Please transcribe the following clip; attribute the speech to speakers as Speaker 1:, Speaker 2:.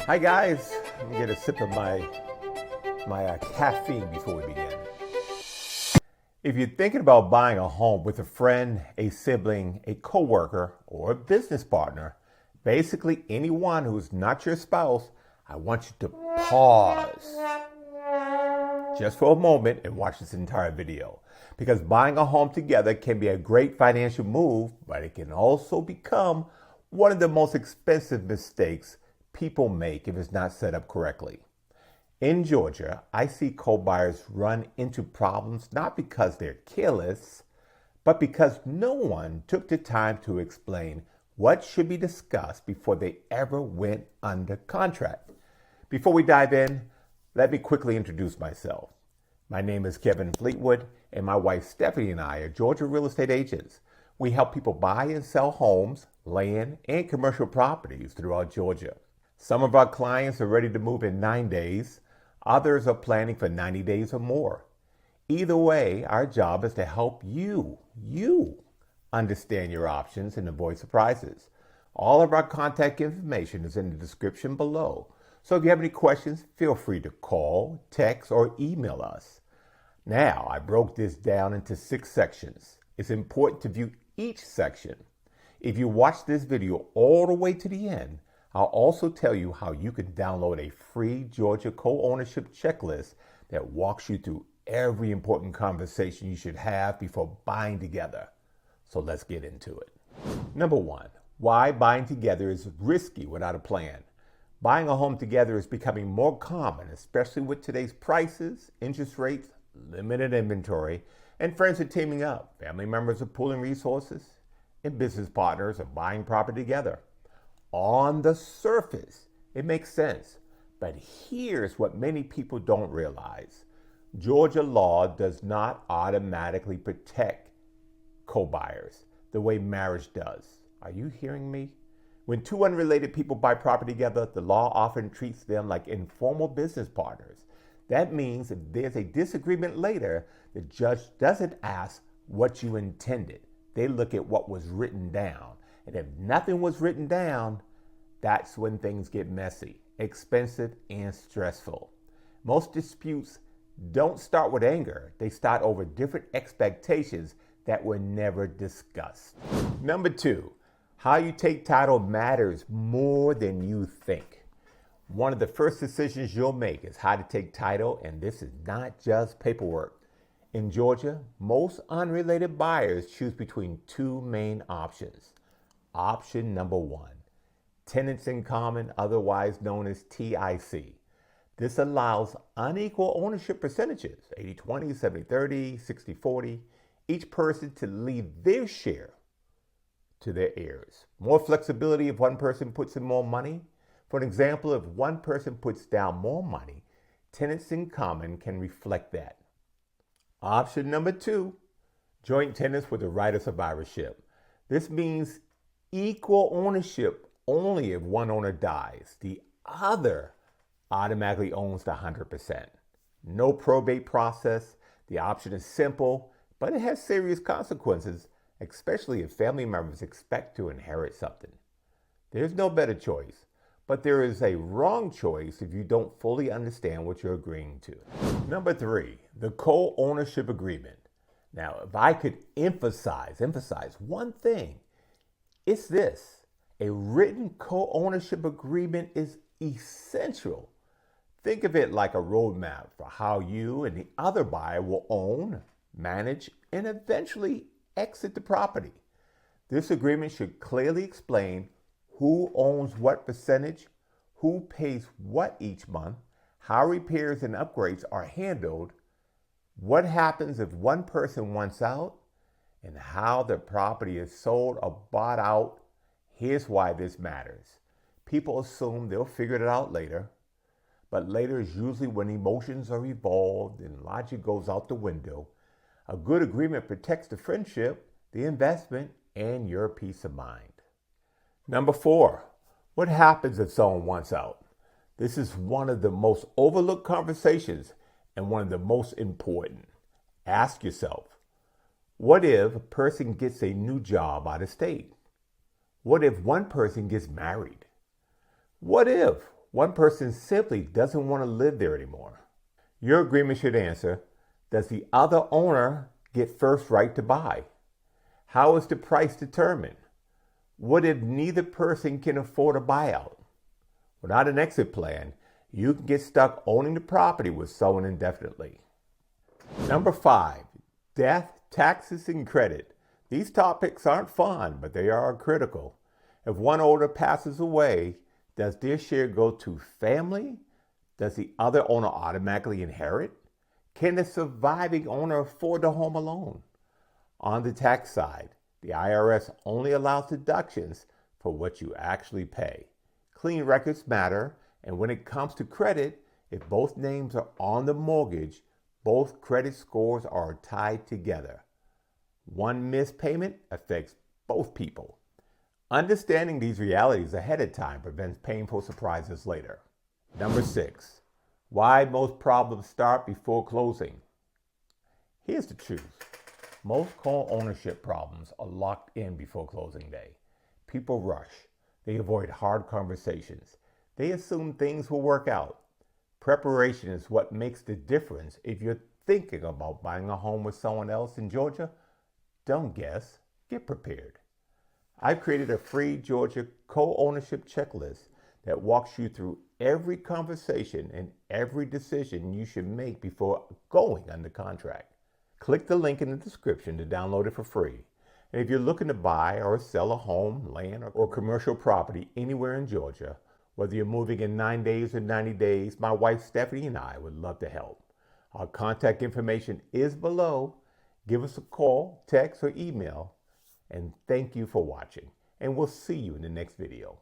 Speaker 1: Hi guys, let me get a sip of my caffeine before we begin. If you're thinking about buying a home with a friend, a sibling, a coworker, or a business partner, basically anyone who's not your spouse, I want you to pause just for a moment and watch this entire video. Because buying a home together can be a great financial move, but it can also become one of the most expensive mistakes people make if it's not set up correctly. In Georgia, I see co-buyers run into problems not because they're careless, but because no one took the time to explain what should be discussed before they ever went under contract. Before we dive in, let me quickly introduce myself. My name is Kevin Fleetwood, and my wife Stephanie and I are Georgia real estate agents. We help people buy and sell homes, land, and commercial properties throughout Georgia. Some of our clients are ready to move in 9 days. Others are planning for 90 days or more. Either way, our job is to help you understand your options and avoid surprises. All of our contact information is in the description below. So if you have any questions, feel free to call, text, or email us. Now, I broke this down into 6 sections. It's important to view each section. If you watch this video all the way to the end, I'll also tell you how you can download a free Georgia co-ownership checklist that walks you through every important conversation you should have before buying together. So let's get into it. Number 1, why buying together is risky without a plan. Buying a home together is becoming more common, especially with today's prices, interest rates, limited inventory, and friends are teaming up. Family members are pooling resources, and business partners are buying property together. On the surface, it makes sense, but here's what many people don't realize. Georgia law does not automatically protect co-buyers the way marriage does. Are you hearing me? When two unrelated people buy property together, the law often treats them like informal business partners. That means if there's a disagreement later, the judge doesn't ask what you intended. They look at what was written down. And if nothing was written down, that's when things get messy, expensive, and stressful. Most disputes don't start with anger. They start over different expectations that were never discussed. Number 2, how you take title matters more than you think. One of the first decisions you'll make is how to take title, and this is not just paperwork. In Georgia, most unrelated buyers choose between 2 main options. Option number 1, tenants in common, otherwise known as TIC. This allows unequal ownership percentages, 80-20, 70-30, 60-40, each person to leave their share to their heirs. More flexibility if one person puts in more money. For an example, if one person puts down more money, tenants in common can reflect that. Option number 2, joint tenants with the right of survivorship. This means equal ownership only if one owner dies. The other automatically owns the 100%. No probate process. The option is simple, but it has serious consequences, especially if family members expect to inherit something. There's no better choice, but there is a wrong choice if you don't fully understand what you're agreeing to. Number 3, the co-ownership agreement. Now, if I could emphasize one thing, it's this. A written co-ownership agreement is essential. Think of it like a roadmap for how you and the other buyer will own, manage, and eventually exit the property. This agreement should clearly explain who owns what percentage, who pays what each month, how repairs and upgrades are handled, what happens if one person wants out, and how the property is sold or bought out. Here's why this matters. People assume they'll figure it out later, but later is usually when emotions are involved and logic goes out the window. A good agreement protects the friendship, the investment, and your peace of mind. Number 4, what happens if someone wants out? This is one of the most overlooked conversations and one of the most important. Ask yourself, what if a person gets a new job out of state? What if one person gets married? What if One person simply doesn't want to live there anymore. Your agreement should answer, does the other owner get first right to buy? How is the price determined? What if neither person can afford a buyout? Without an exit plan, you can get stuck owning the property with someone indefinitely. Number 5, death, taxes, and credit. These topics aren't fun, but they are critical. If one owner passes away, does their share go to family? Does the other owner automatically inherit? Can the surviving owner afford the home alone? On the tax side, the IRS only allows deductions for what you actually pay. Clean records matter, and when it comes to credit, if both names are on the mortgage, both credit scores are tied together. One missed payment affects both people. Understanding these realities ahead of time prevents painful surprises later. Number 6, why most problems start before closing. Here's the truth. Most co-ownership problems are locked in before closing day. People rush. They avoid hard conversations. They assume things will work out. Preparation is what makes the difference. If you're thinking about buying a home with someone else in Georgia, don't guess, get prepared. I've created a free Georgia co-ownership checklist that walks you through every conversation and every decision you should make before going under contract. Click the link in the description to download it for free. And if you're looking to buy or sell a home, land, or commercial property anywhere in Georgia, whether you're moving in 9 days or 90 days, my wife Stephanie and I would love to help. Our contact information is below. Give us a call, text, or email. And thank you for watching. And we'll see you in the next video.